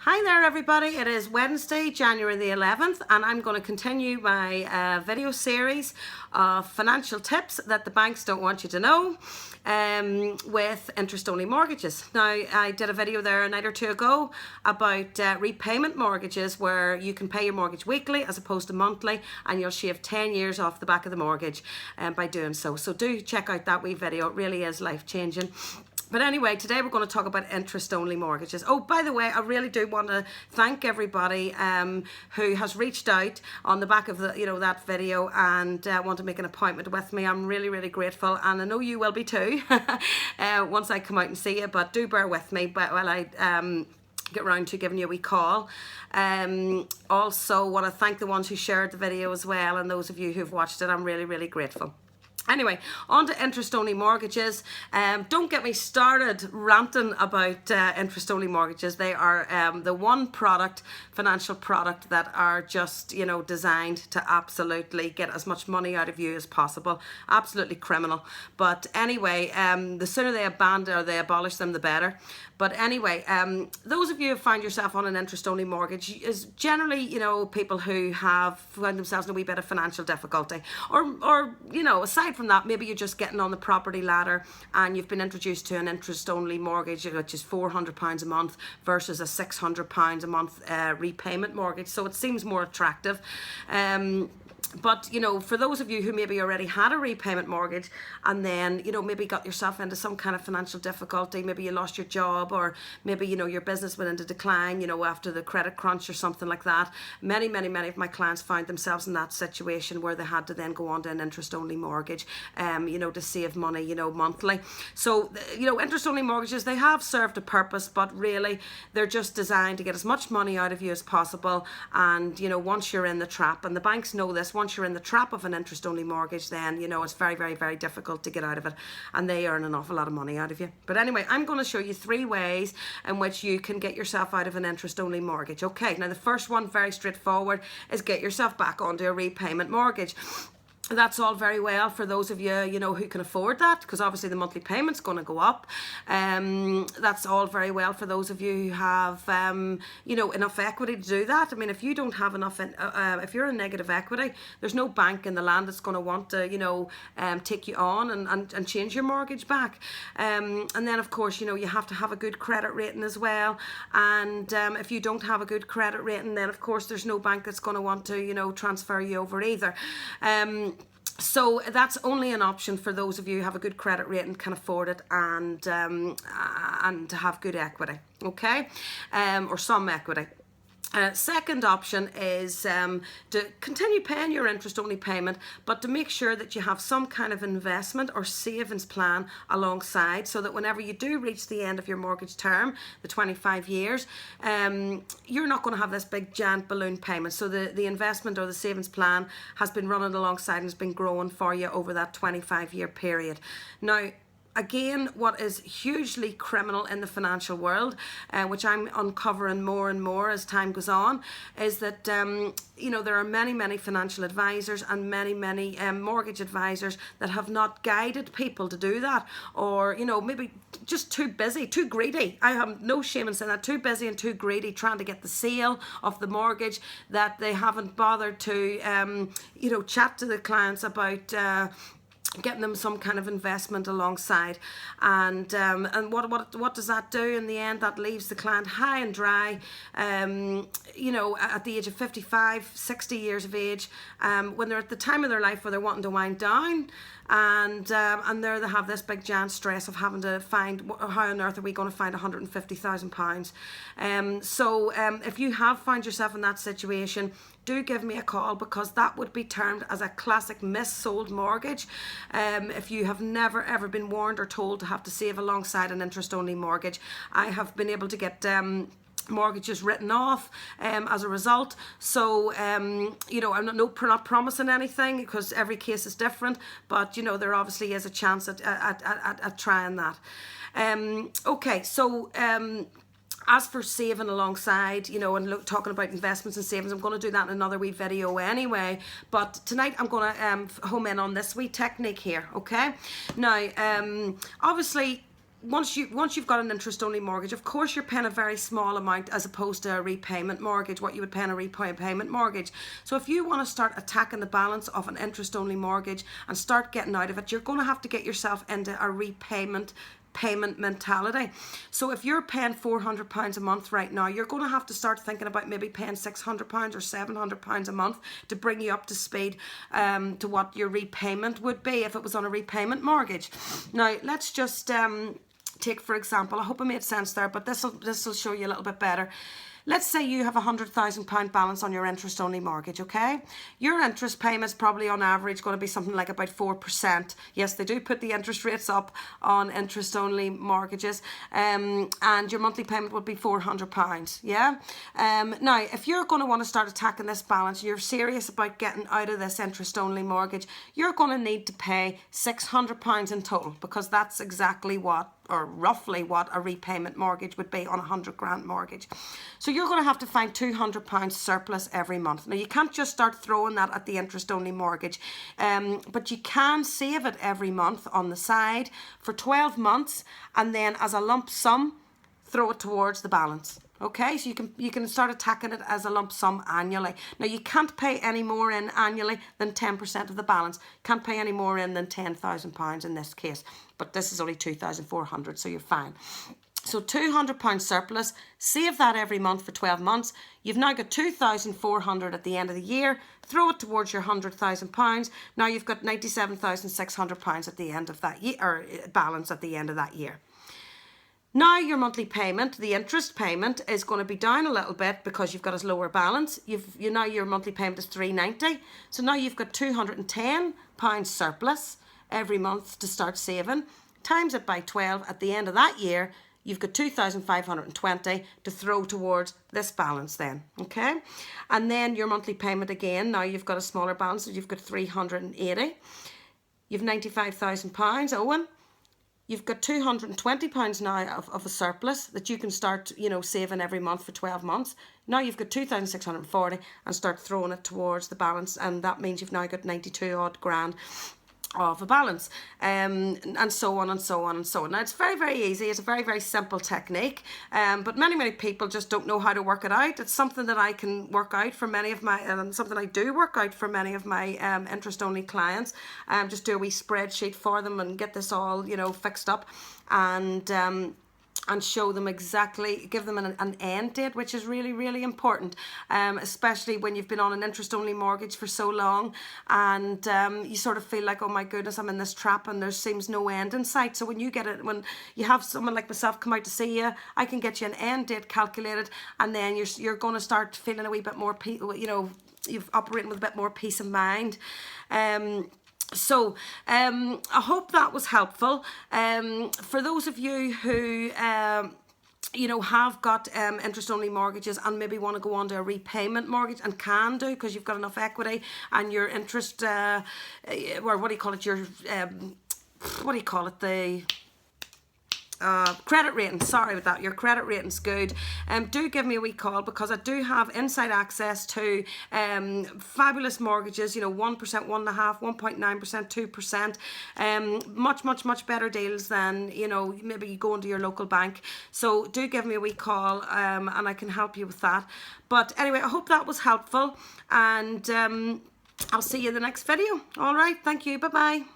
Hi there everybody, it is Wednesday, January the 11th, and I'm going to continue my video series of financial tips that the banks don't want you to know with interest-only mortgages. Now, I did a video there a night or two ago about repayment mortgages where you can pay your mortgage weekly as opposed to monthly, and you'll shave 10 years off the back of the mortgage by doing so. So do check out that wee video, it really is life-changing. But anyway, today we're going to talk about interest-only mortgages. Oh, by the way, I really do want to thank everybody who has reached out on the back of that video and want to make an appointment with me. I'm really, really grateful, and I know you will be too once I come out and see you. But do bear with me while I get round to giving you a wee call. Also want to thank the ones who shared the video as well, and those of you who've watched it. I'm really, really grateful. Anyway, on to interest-only mortgages. Don't get me started ranting about interest-only mortgages. They are the one financial product that are just, designed to absolutely get as much money out of you as possible. Absolutely criminal. But anyway, the sooner they abandon or they abolish them, the better. But anyway, those of you who find yourself on an interest-only mortgage is generally, people who have found themselves in a wee bit of financial difficulty. Or aside from that, maybe you're just getting on the property ladder and you've been introduced to an interest-only mortgage, which is £400 a month versus a £600 a month repayment mortgage. So it seems more attractive. But, for those of you who maybe already had a repayment mortgage and then, maybe got yourself into some kind of financial difficulty, maybe you lost your job, or maybe, your business went into decline, after the credit crunch or something like that. Many of my clients found themselves in that situation where they had to then go on to an interest-only mortgage, to save money, monthly. So, interest-only mortgages, they have served a purpose, but really they're just designed to get as much money out of you as possible. And, once you're in the trap, and the banks know this, once you're in the trap of an interest-only mortgage, then, it's very, very, very difficult to get out of it, and they earn an awful lot of money out of you. But anyway, I'm going to show you 3 ways in which you can get yourself out of an interest-only mortgage. Okay, now the first one, very straightforward, is get yourself back onto a repayment mortgage. That's all very well for those of you, who can afford that, because obviously the monthly payment's going to go up. That's all very well for those of you who have, enough equity to do that. I mean, if you don't have enough, if you're in negative equity, there's no bank in the land that's going to want to, take you on and change your mortgage back. And then, of course, you have to have a good credit rating as well. And if you don't have a good credit rating, then, of course, there's no bank that's going to want to, transfer you over either. So that's only an option for those of you who have a good credit rating, can afford it, and to have good equity, okay, or some equity. Second option is to continue paying your interest-only payment, but to make sure that you have some kind of investment or savings plan alongside, so that whenever you do reach the end of your mortgage term, the 25 years, you're not going to have this big giant balloon payment. So the investment or the savings plan has been running alongside and has been growing for you over that 25-year period. Now, again, what is hugely criminal in the financial world, which I'm uncovering more and more as time goes on, is that, there are many financial advisors and many mortgage advisors that have not guided people to do that, or, maybe just too busy, too greedy. I have no shame in saying that, too busy and too greedy trying to get the sale of the mortgage, that they haven't bothered to, chat to the clients about getting them some kind of investment alongside. And what does that do in the end? That leaves the client high and dry, at the age of 55, 60 years of age, when they're at the time of their life where they're wanting to wind down, and there they have this big giant stress of having to find, how on earth are we going to find £150,000? So if you have found yourself in that situation, do give me a call, because that would be termed as a classic missold mortgage. If you have never ever been warned or told to have to save alongside an interest-only mortgage, I have been able to get mortgages written off as a result. So I'm not promising anything, because every case is different, but there obviously is a chance at trying that. Okay, so as for saving alongside, and talking about investments and savings, I'm going to do that in another wee video anyway. But tonight I'm going to home in on this wee technique here, okay? Now, obviously, once you've got an interest only mortgage, of course you're paying a very small amount as opposed to a repayment mortgage, what you would pay in a repayment mortgage. So if you want to start attacking the balance of an interest only mortgage and start getting out of it, you're going to have to get yourself into a payment mentality. So if you're paying £400 a month right now, you're going to have to start thinking about maybe paying £600 or £700 a month to bring you up to speed to what your repayment would be if it was on a repayment mortgage. Now let's just take for example, I hope I made sense there, but this will show you a little bit better. Let's say you have a £100,000 balance on your interest only mortgage, okay? Your interest payment's probably on average going to be something like about 4%. Yes, they do put the interest rates up on interest only mortgages, and your monthly payment would be £400, yeah? Now, if you're going to want to start attacking this balance, you're serious about getting out of this interest only mortgage, you're going to need to pay £600 in total, because that's exactly what, or roughly what, a repayment mortgage would be on a £100,000 mortgage. So you're going to have to find £200 surplus every month. Now you can't just start throwing that at the interest only mortgage, but you can save it every month on the side for 12 months and then as a lump sum throw it towards the balance. Okay, so you can start attacking it as a lump sum annually. Now you can't pay any more in annually than 10% of the balance. Can't pay any more in than £10,000 in this case. But this is only 2,400, so you're fine. So £200 surplus, save that every month for 12 months. You've now got 2,400 at the end of the year. Throw it towards your £100,000. Now you've got £97,600 at the end of that year, or balance at the end of that year. Now your monthly payment, the interest payment, is going to be down a little bit because you've got a lower balance. Now your monthly payment is £390. So now you've got £210 surplus every month to start saving. Times it by 12 at the end of that year, you've got 2,520 to throw towards this balance then, okay? And then your monthly payment again, now you've got a smaller balance, so you've got 380. You've £95,000 owing. You've got £220 now of a surplus that you can start, saving every month for 12 months. Now you've got 2,640 and start throwing it towards the balance, and that means you've now got 92 odd grand of a balance, and so on and so on and so on. Now it's very, very easy. It's a very, very simple technique, but many people just don't know how to work it out. It's something that I can work out for many of my, something I do work out for many of my interest only clients. Just do a wee spreadsheet for them and get this all fixed up, and show them exactly, give them an end date, which is really, really important, especially when you've been on an interest-only mortgage for so long, and you sort of feel like, oh my goodness, I'm in this trap and there seems no end in sight. So when you have someone like myself come out to see you, I can get you an end date calculated, and then you're going to start feeling a wee bit more, you've operating with a bit more peace of mind. So I hope that was helpful. For those of you who have got interest-only mortgages and maybe want to go on to a repayment mortgage, and can do because you've got enough equity and your interest, or what do you call it, the credit rating, sorry about that, your credit rating's good, do give me a wee call, because I do have inside access to fabulous mortgages, 1%, 1.5%, 1.9%, 2%, much better deals than maybe you go into your local bank. So do give me a wee call, and I can help you with that. But anyway, I hope that was helpful, and I'll see you in the next video. All right, thank you, bye bye.